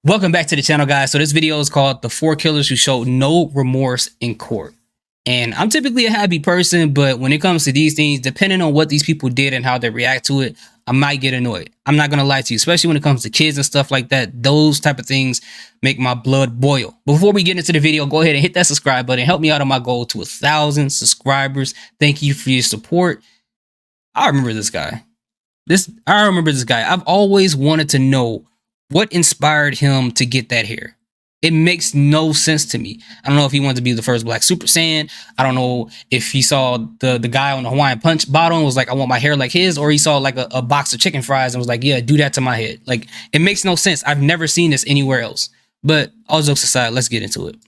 Welcome back to the channel, guys. So this video is called The 4 Killers Who Showed No Remorse in Court. And I'm typically a happy person, but when it comes to these things, depending on what these people did and how they react to it, I might get annoyed. I'm not going to lie to you, especially when it comes to kids and stuff like that. Those type of things make my blood boil. Before we get into the video, go ahead and hit that subscribe button. Help me out on my goal to 1,000 subscribers. Thank you for your support. I remember this guy. I've always wanted to know what inspired him to get that hair. It makes no sense to me. I don't know if he wanted to be the first Black Super Saiyan. I don't know if he saw the guy on the Hawaiian Punch bottle and was like, I want my hair like his, or he saw like a box of chicken fries and was like, yeah, do that to my head. Like, it makes no sense. I've never seen this anywhere else. But all jokes aside, let's get into it.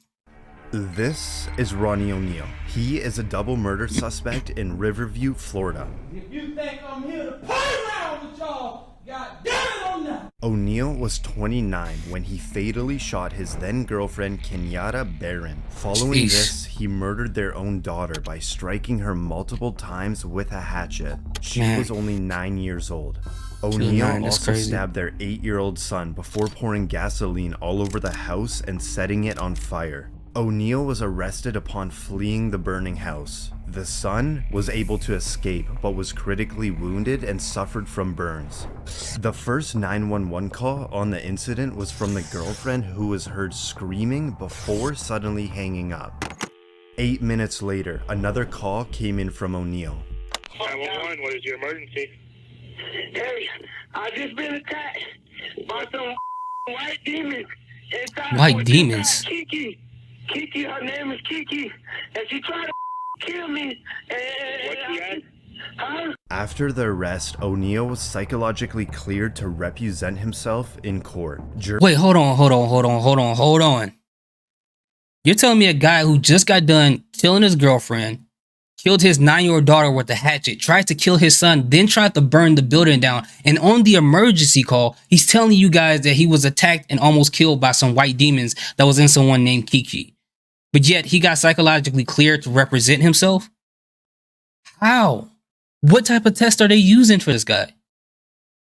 This is Ronnie ONeill. He is a double murder suspect in Riverview, Florida. If you think I'm here to play around with y'all, God damn it, I'm not. ONeill was 29 when he fatally shot his then-girlfriend Kenyatta Barron. Following this, he murdered their own daughter by striking her multiple times with a hatchet. She was only 9 years old. ONeill also stabbed their 8-year-old son before pouring gasoline all over the house and setting it on fire. ONeill was arrested upon fleeing the burning house. The son was able to escape but was critically wounded and suffered from burns. The first 911 call on the incident was from the girlfriend, who was heard screaming before suddenly hanging up. 8 minutes later, another call came in from ONeill. 911, what is your emergency? Hey, I just been attacked by some white demons. White demons? Kiki, her name is Kiki, and she tried to kill me. What's she at? Huh? After the arrest, ONeill was psychologically cleared to represent himself in court. Wait, hold on. You're telling me a guy who just got done killing his girlfriend, killed his 9-year-old daughter with a hatchet, tried to kill his son, then tried to burn the building down, and on the emergency call, he's telling you guys that he was attacked and almost killed by some white demons that was in someone named Kiki. But yet, he got psychologically cleared to represent himself? How? What type of test are they using for this guy?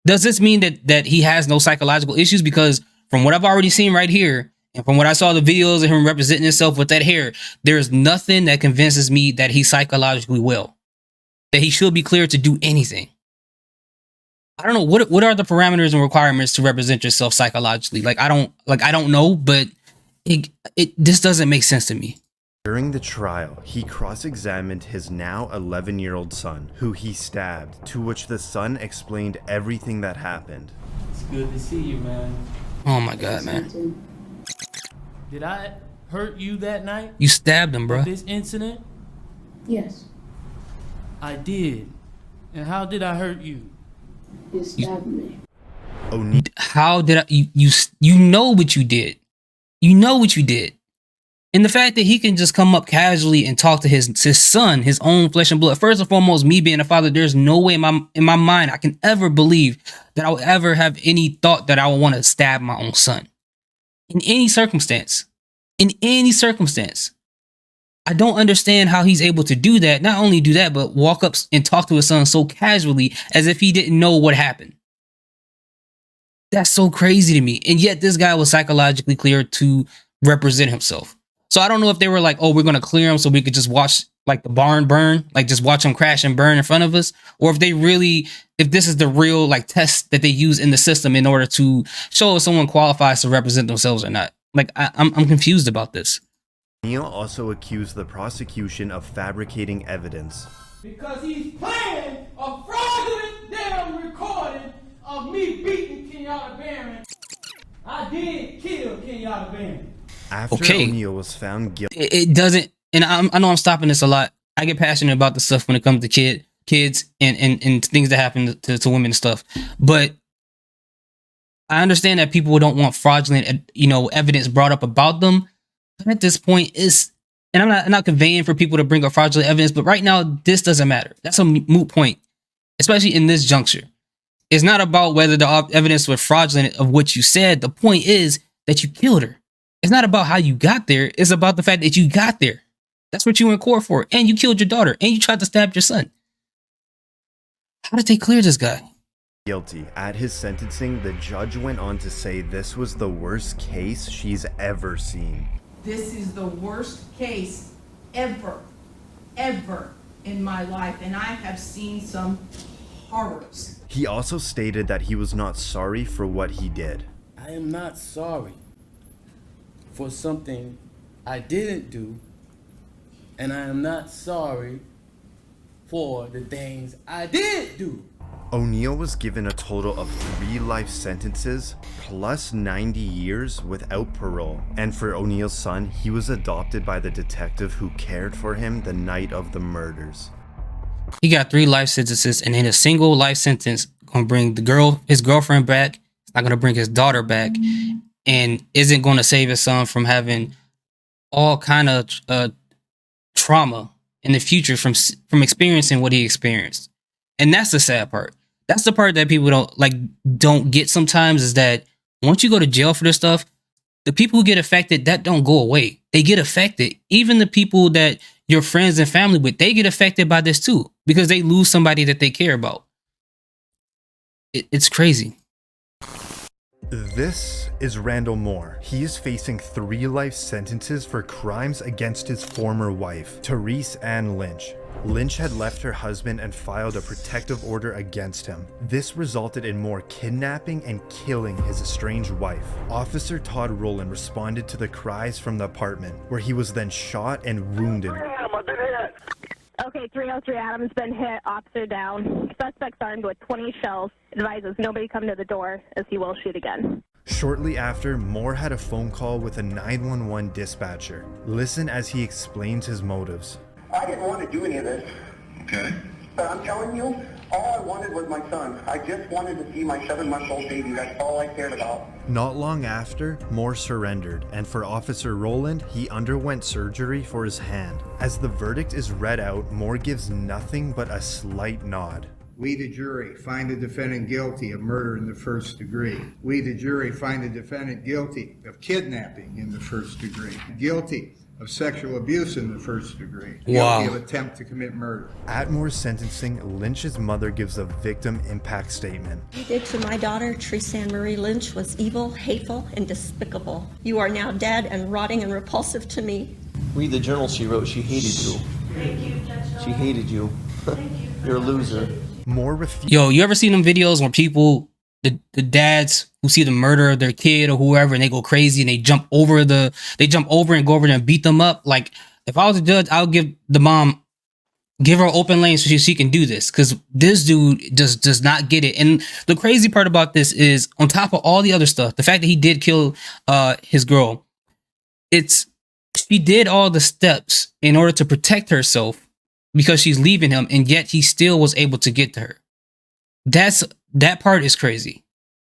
Does this mean that he has no psychological issues? Because from what I've already seen right here, and from what I saw the videos of him representing himself with that hair, there's nothing that convinces me that he's psychologically well, that he should be cleared to do anything. I don't know, what are the parameters and requirements to represent yourself psychologically? I don't know, but this doesn't make sense to me. During the trial, he cross-examined his now 11-year-old son, who he stabbed, to which the son explained everything that happened. It's good to see you, man. Oh my God, man. Did I hurt you that night? You stabbed him, bro. This incident? Yes. I did. And how did I hurt you? You stabbed me. How did I? You know what you did. You know what you did. And the fact that he can just come up casually and talk to his son, his own flesh and blood. First and foremost, me being a father, there's no way in my mind I can ever believe that I would ever have any thought that I would want to stab my own son. In any circumstance. In any circumstance. I don't understand how he's able to do that. Not only do that, but walk up and talk to his son so casually as if he didn't know what happened. That's so crazy to me. And yet this guy was psychologically cleared to represent himself. So I don't know if they were like, oh, we're going to clear him so we could just watch like the barn burn, like just watch him crash and burn in front of us. Or if this is the real like test that they use in the system in order to show if someone qualifies to represent themselves or not. Like, I'm confused about this. ONeill also accused the prosecution of fabricating evidence. Because he's playing a fraudulent damn recording of me beating Kenyatta Barron. I did kill Kenyatta Barron. After ONeill was found guilty. It doesn't, and I know I'm stopping this a lot. I get passionate about the stuff when it comes to kids and things that happen to women and stuff. But I understand that people don't want fraudulent, evidence brought up about them. But at this point, and I'm not conveying for people to bring up fraudulent evidence, but right now, this doesn't matter. That's a moot point, especially in this juncture. It's not about whether the evidence was fraudulent of what you said. The point is that you killed her. It's not about how you got there. It's about the fact that you got there. That's what you were in court for. And you killed your daughter. And you tried to stab your son. How did they clear this guy? guilty. At his sentencing, the judge went on to say this was the worst case she's ever seen. This is the worst case ever in my life, and I have seen some horrors. He also stated that he was not sorry for what he did. I am not sorry for something I didn't do, and I am not sorry for the things I did do. O'Neill was given a total of 3 life sentences plus 90 years without parole. And for O'Neill's son, he was adopted by the detective who cared for him the night of the murders. He got 3 life sentences, and in a single life sentence, gonna bring his girlfriend back. It's not gonna bring his daughter back, and isn't gonna save his son from having all kind of trauma in the future from experiencing what he experienced. And that's the sad part. That's the part that people don't get sometimes, is that once you go to jail for this stuff, the people who get affected, that don't go away. They get affected. Even the people that your friends and family with, they get affected by this too, because they lose somebody that they care about. It's crazy. This is Randall Moore. He is facing 3 life sentences for crimes against his former wife, Therese Ann Lynch. Lynch had left her husband and filed a protective order against him. This resulted in Moore kidnapping and killing his estranged wife. Officer Todd Rowland responded to the cries from the apartment, where he was then shot and wounded. Okay, 303 Adams been hit, officer down. Suspect's armed with 20 shells. Advises nobody come to the door, as he will shoot again. Shortly after, Moore had a phone call with a 911 dispatcher. Listen as he explains his motives. I didn't want to do any of this. Okay. But I'm telling you, all I wanted was my son. I just wanted to see my 7-month-old baby. That's all I cared about. Not long after, Moore surrendered, and for Officer Rowland, he underwent surgery for his hand. As the verdict is read out, Moore gives nothing but a slight nod. We, the jury, find the defendant guilty of murder in the first degree. We, the jury, find the defendant guilty of kidnapping in the first degree. Guilty of sexual abuse in the first degree. Wow. Guilty of attempt to commit murder. At Moore's sentencing, Lynch's mother gives a victim impact statement. What you did to my daughter, Therese Ann Marie Lynch, was evil, hateful, and despicable. You are now dead and rotting and repulsive to me. Read the journal she wrote. She hated you. Thank you, Judge. She hated you. You're a loser. Moore refused. Yo, you ever seen them videos where people, the dads who see the murder of their kid or whoever, and they go crazy and they jump over and go over there and beat them up? Like, if I was a judge, I would give the mom, give her open lane so she can do this, because this dude just does not get it. And the crazy part about this is, on top of all the other stuff, the fact that he did kill his girl, she did all the steps in order to protect herself because she's leaving him, and yet he still was able to get to her. That part is crazy.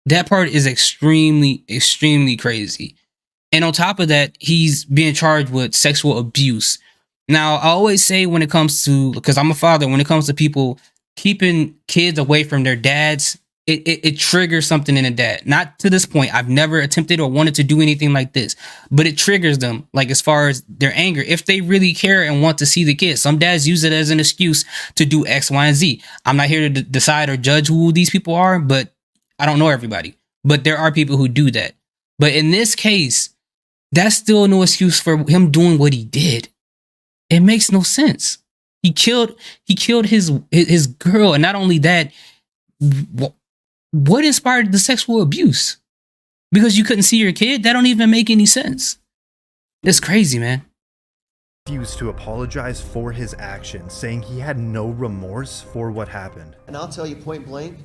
That part is extremely, extremely crazy. And on top of that, he's being charged with sexual abuse. Now, I always say, when it comes to, because I'm a father, when it comes to people keeping kids away from their dads, it triggers something in a dad. Not to this point. I've never attempted or wanted to do anything like this, but it triggers them, like, as far as their anger, if they really care and want to see the kids. Some dads use it as an excuse to do X, Y, and Z. I'm not here to decide or judge who these people are, but I don't know everybody. But there are people who do that. But in this case, that's still no excuse for him doing what he did. It makes no sense. He killed his girl, and not only that, what inspired the sexual abuse? Because you couldn't see your kid? That don't even make any sense. It's crazy, man. Refused to apologize for his actions, saying he had no remorse for what happened. And I'll tell you point blank,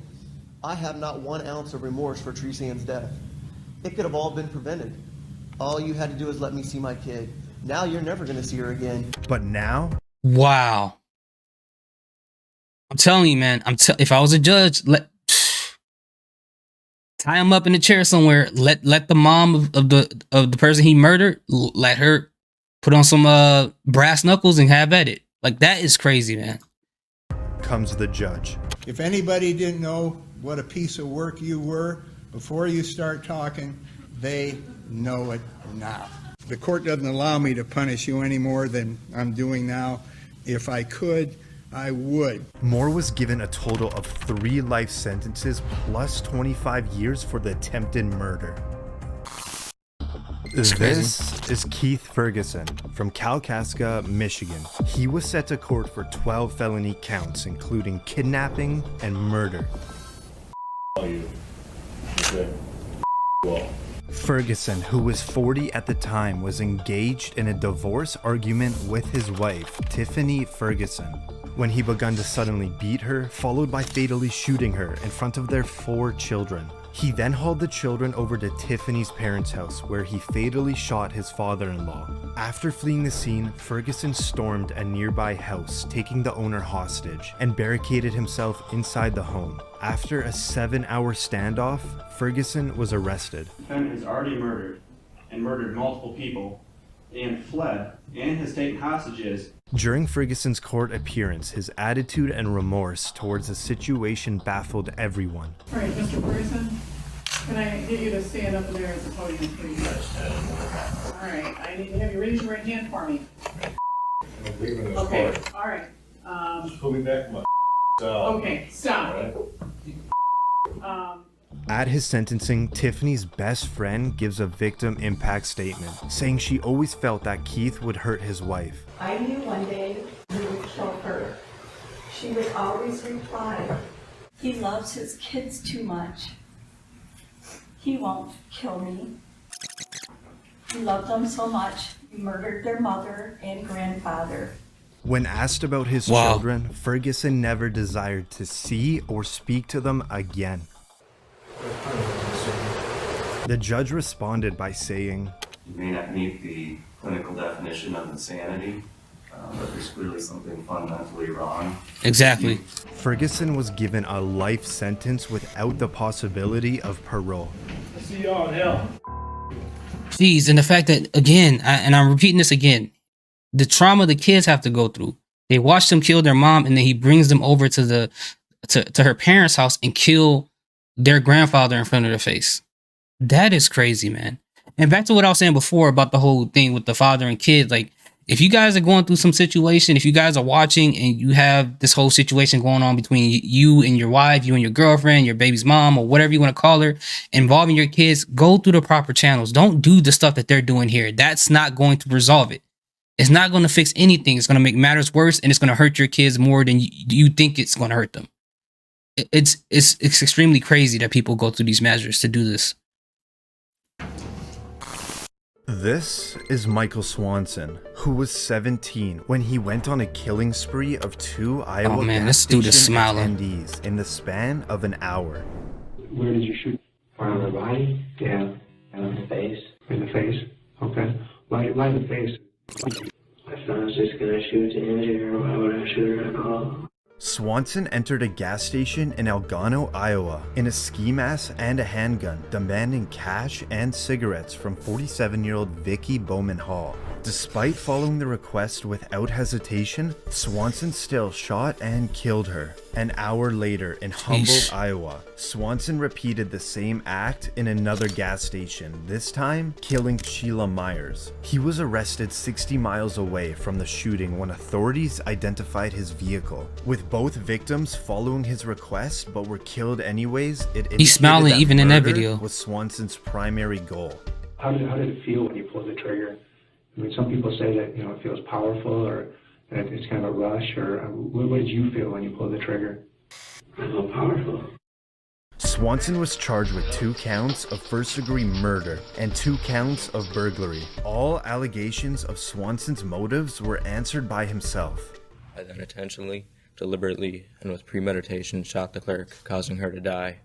I have not 1 ounce of remorse for Therese Ann's death. It could have all been prevented. All you had to do is let me see my kid. Now you're never going to see her again. But now? Wow. I'm telling you, man. If I was a judge, tie him up in a chair somewhere. Let the mom of the person he murdered, let her put on some brass knuckles and have at it. Like, that is crazy, man. Comes the judge. If anybody didn't know what a piece of work you were before you start talking, they know it now. The court doesn't allow me to punish you any more than I'm doing now. If I could, I would. Moore was given a total of 3 life sentences plus 25 years for the attempted murder. This is Keith Ferguson from Kalkaska, Michigan. He was set to court for 12 felony counts, including kidnapping and murder. Ferguson, who was 40 at the time, was engaged in a divorce argument with his wife, Tiffany Ferguson, when he began to suddenly beat her, followed by fatally shooting her in front of their 4 children. He then hauled the children over to Tiffany's parents' house, where he fatally shot his father-in-law. After fleeing the scene, Ferguson stormed a nearby house, taking the owner hostage, and barricaded himself inside the home. After a 7-hour standoff, Ferguson was arrested. The defendant has already murdered multiple people, and fled, and has taken hostages. During Ferguson's court appearance, his attitude and remorse towards the situation baffled everyone. All right, Mr. Preston, can I get you to stand up there at the podium, please? All right, I need to have you raise your right hand for me. Okay, all right. Just pull me back my Okay, stop. At his sentencing, Tiffany's best friend gives a victim impact statement, saying she always felt that Keith would hurt his wife. I knew one day he would kill her. She would always reply, "He loves his kids too much. He won't kill me. He loved them so much, he murdered their mother and grandfather." When asked about his children, Ferguson never desired to see or speak to them again. The judge responded by saying, "You may not meet the clinical definition of insanity, but there's clearly something fundamentally wrong." Exactly. Ferguson was given a life sentence without the possibility of parole. I see y'all in hell. Jeez, and the fact that, again, and I'm repeating this again, the trauma the kids have to go through. They watch them kill their mom, and then he brings them over to her parents' house and kill their grandfather in front of their face. That is crazy, man. And back to what I was saying before about the whole thing with the father and kid, like, if you guys are going through some situation, if you guys are watching and you have this whole situation going on between you and your wife, you and your girlfriend, your baby's mom, or whatever you want to call her, involving your kids, go through the proper channels. Don't do the stuff that they're doing here. That's not going to resolve it. It's not going to fix anything. It's going to make matters worse, and it's going to hurt your kids more than you think it's going to hurt them. It's extremely crazy that people go through these measures to do this. This is Michael Swanson, who was 17 when he went on a killing spree of 2 Iowa gas station attendees in the span of an hour. Where did you shoot? On the body? Yeah. And in the face? In the face? Okay. Why the face? I thought I was just gonna shoot to injure her. Why would I shoot her at all? Swanson entered a gas station in Algano, Iowa, in a ski mask and a handgun, demanding cash and cigarettes from 47-year-old Vicky Bowman Hall. Despite following the request without hesitation, Swanson still shot and killed her. An hour later in Humboldt, Iowa, Swanson repeated the same act in another gas station, this time killing Sheila Myers. He was arrested 60 miles away from the shooting when authorities identified his vehicle. With both victims following his request but were killed anyways, he's smiling even in that video. Was Swanson's primary goal. How did it feel when you pulled the trigger? I mean, some people say that, it feels powerful or that it's kind of a rush, or what did you feel when you pulled the trigger? I felt powerful. Swanson was charged with 2 counts of first-degree murder and 2 counts of burglary. All allegations of Swanson's motives were answered by himself. I then intentionally, deliberately, and with premeditation shot the clerk, causing her to die.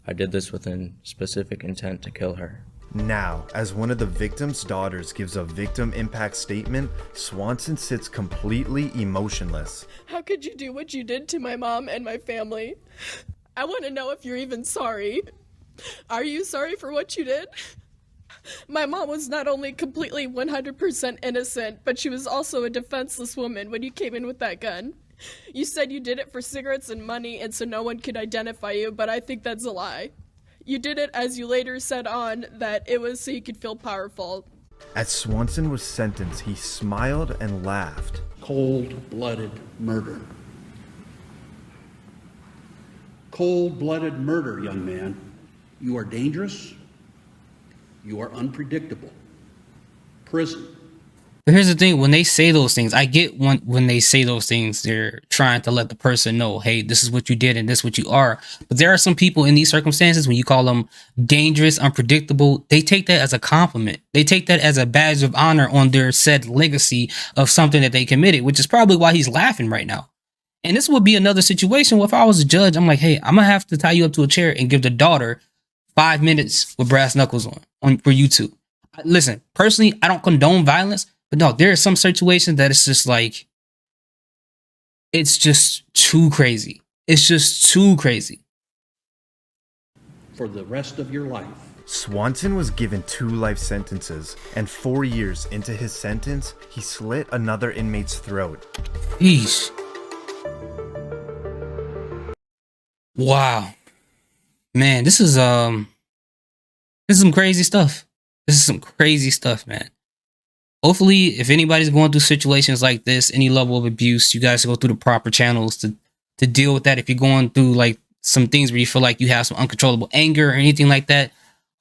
I did this with a specific intent to kill her. Now, as one of the victim's daughters gives a victim impact statement, Swanson sits completely emotionless. How could you do what you did to my mom and my family? I want to know if you're even sorry. Are you sorry for what you did? My mom was not only completely 100% innocent, but she was also a defenseless woman when you came in with that gun. You said you did it for cigarettes and money and so no one could identify you, but I think that's a lie. You did it, as you later said on, that it was so you could feel powerful. As Swanson was sentenced, he smiled and laughed. Cold-blooded murder. cold-blooded murder, young man. You are dangerous. You are unpredictable. Prison. But here's the thing, when they say those things, I get when they say those things, they're trying to let the person know, hey, this is what you did and this is what you are. But there are some people in these circumstances, when you call them dangerous, unpredictable, they take that as a compliment. They take that as a badge of honor on their said legacy of something that they committed, which is probably why he's laughing right now. And this would be another situation where if I was a judge, I'm like, hey, I'm going to have to tie you up to a chair and give the daughter 5 minutes with brass knuckles on for you two. Listen, personally, I don't condone violence. But no, there are some situations that it's just like, it's just too crazy. It's just too crazy. For the rest of your life. Swanson was given 2 life sentences, and 4 years into his sentence, he slit another inmate's throat. Eesh. Wow. Man, this is some crazy stuff. This is some crazy stuff, man. Hopefully, if anybody's going through situations like this, any level of abuse, you guys go through the proper channels to deal with that. If you're going through like some things where you feel like you have some uncontrollable anger or anything like that,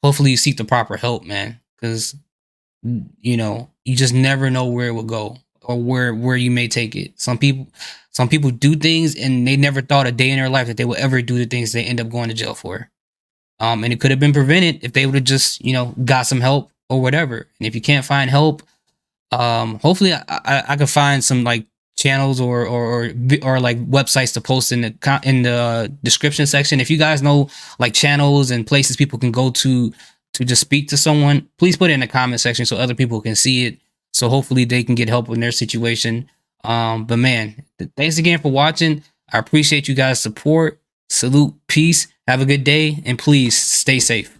hopefully you seek the proper help, man. Because, you know, you just never know where it will go or where you may take it. Some people do things and they never thought a day in their life that they would ever do the things they end up going to jail for. And it could have been prevented if they would have just, you know, got some help or whatever. And if you can't find help, hopefully I could find some like channels or like websites to post in the description section. If you guys know like channels and places people can go to just speak to someone, please put it in the comment section so other people can see it. So hopefully they can get help in their situation. But man, thanks again for watching. I appreciate you guys' support. Salute, peace, have a good day, and please stay safe.